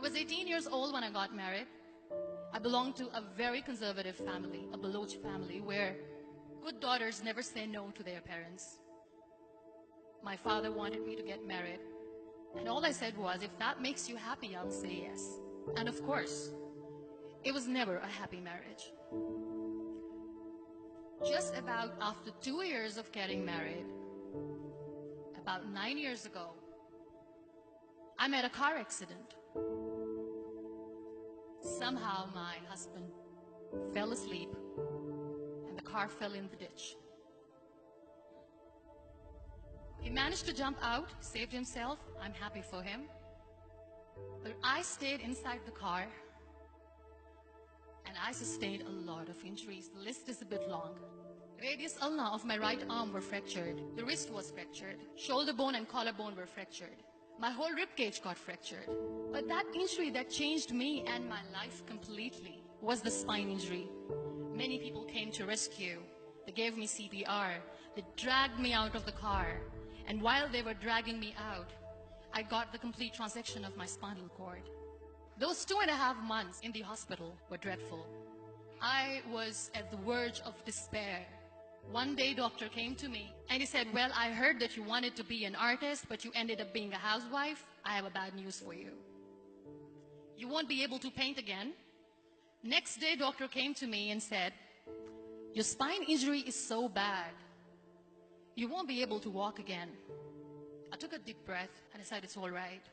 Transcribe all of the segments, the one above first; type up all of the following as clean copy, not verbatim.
I was 18 years old when I got married. I belonged to a very conservative family, a Baloch family, where good daughters never say no to their parents. My father wanted me to get married, and all I said was, if that makes you happy, I'll say yes. And of course, it was never a happy marriage. Just about after 2 years of getting married, about 9 years ago, I met a car accident. Somehow my husband fell asleep and the car fell in the ditch. He managed to jump out, saved himself. I'm happy for him. But I stayed inside the car and I sustained a lot of injuries. The list is a bit long. Radius ulna of my right arm were fractured. The wrist was fractured. Shoulder bone and collarbone were fractured. My whole rib cage got fractured. But that injury that changed me and my life completely was the spine injury. Many people came to rescue. They gave me CPR. They dragged me out of the car. And while they were dragging me out, I got the complete transection of my spinal cord. Those 2.5 months in the hospital were dreadful. I was at the verge of despair. One day, doctor came to me and he said, well, I heard that you wanted to be an artist, but you ended up being a housewife. I have a bad news for you. You won't be able to paint again. Next day, doctor came to me and said, your spine injury is so bad, you won't be able to walk again. I took a deep breath and I said, it's all right.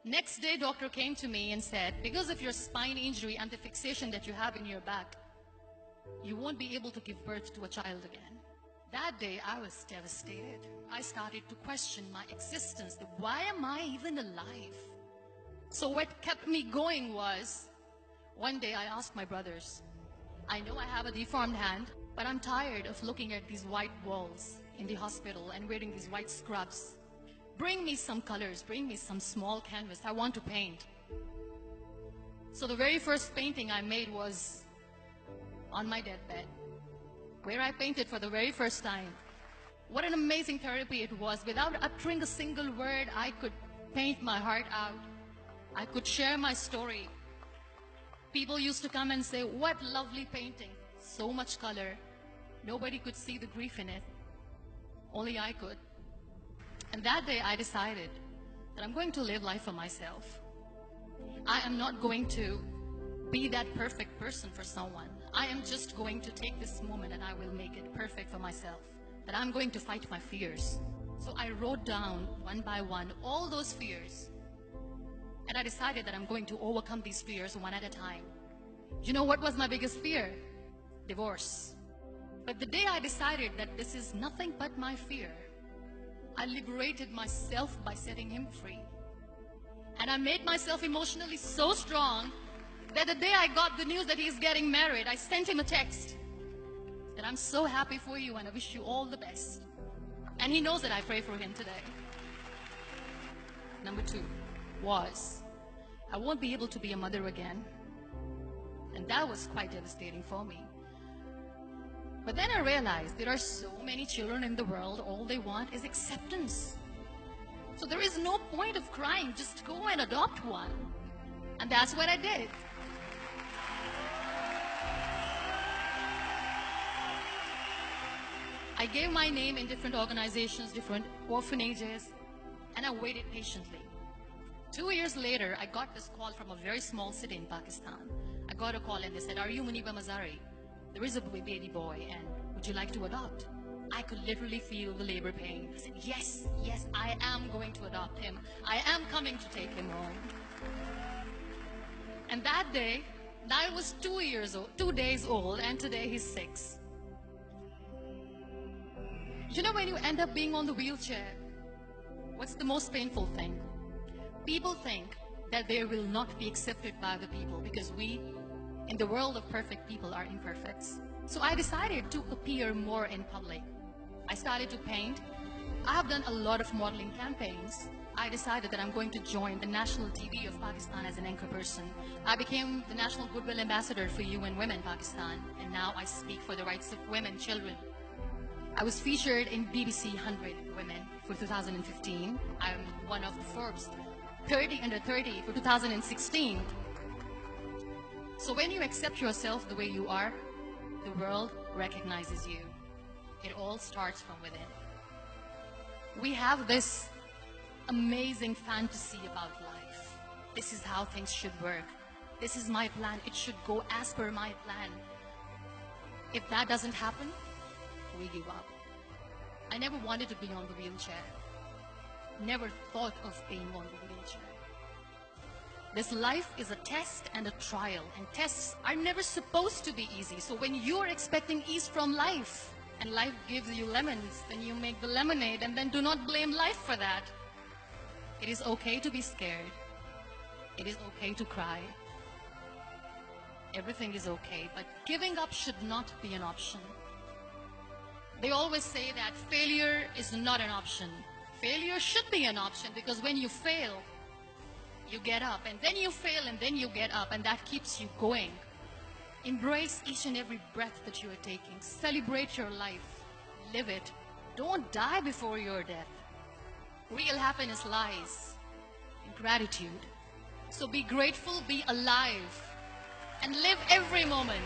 Next day, doctor came to me and said, because of your spine injury and the fixation that you have in your back, you won't be able to give birth to a child again. That day, I was devastated. I started to question my existence. Why am I even alive? So what kept me going was, one day I asked my brothers, I know I have a deformed hand, but I'm tired of looking at these white walls in the hospital and wearing these white scrubs. Bring me some colors, bring me some small canvas. I want to paint. So the very first painting I made was on my deathbed, where I painted for the very first time. What an amazing therapy it was. Without uttering a single word, I could paint my heart out. I could share my story. People used to come and say, what lovely painting, so much color. Nobody could see the grief in it. Only I could. And that day I decided that I'm going to live life for myself. I am not going to be that perfect person for someone. I am just going to take this moment and I will make it perfect for myself. That I'm going to fight my fears. So I wrote down one by one all those fears. And I decided that I'm going to overcome these fears one at a time. You know what was my biggest fear? Divorce. But the day I decided that this is nothing but my fear, I liberated myself by setting him free. And I made myself emotionally so strong that the day I got the news that he's getting married, I sent him a text that I'm so happy for you and I wish you all the best. And he knows that I pray for him today. Number 2 was, I won't be able to be a mother again. And that was quite devastating for me. But then I realized there are so many children in the world, all they want is acceptance. So there is no point of crying, just go and adopt one. And that's what I did. I gave my name in different organizations, different orphanages, and I waited patiently. 2 years later, I got this call from a very small city in Pakistan. I got a call and they said, are you Muniba Mazari? There is a baby boy and would you like to adopt? I could literally feel the labor pain. I said, yes, I am going to adopt him. I am coming to take him home. And that day, I was 2 days old, and today he's 6. You know, when you end up being on the wheelchair, what's the most painful thing? People think that they will not be accepted by the people because we, in the world of perfect people, are imperfects. So I decided to appear more in public. I started to paint. I have done a lot of modeling campaigns. I decided that I'm going to join the national TV of Pakistan as an anchor person. I became the National Goodwill Ambassador for UN Women Pakistan, and now I speak for the rights of women, children. I was featured in BBC 100 Women for 2015. I'm one of the Forbes 30 under 30 for 2016. So when you accept yourself the way you are, the world recognizes you. It all starts from within. We have this amazing fantasy about life. This is how things should work. This is my plan. It should go as per my plan. If that doesn't happen, we give up. I never wanted to be on the wheelchair. Never thought of being on the wheelchair. This life is a test and a trial, and tests are never supposed to be easy. So when you are expecting ease from life, and life gives you lemons, then you make the lemonade, and then do not blame life for that. It is okay to be scared. It is okay to cry. Everything is okay, but giving up should not be an option. They always say that failure is not an option. Failure should be an option, because when you fail, you get up, and then you fail, and then you get up, and that keeps you going. Embrace each and every breath that you are taking. Celebrate your life. Live it. Don't die before your death. Real happiness lies in gratitude. So be grateful, be alive, and live every moment.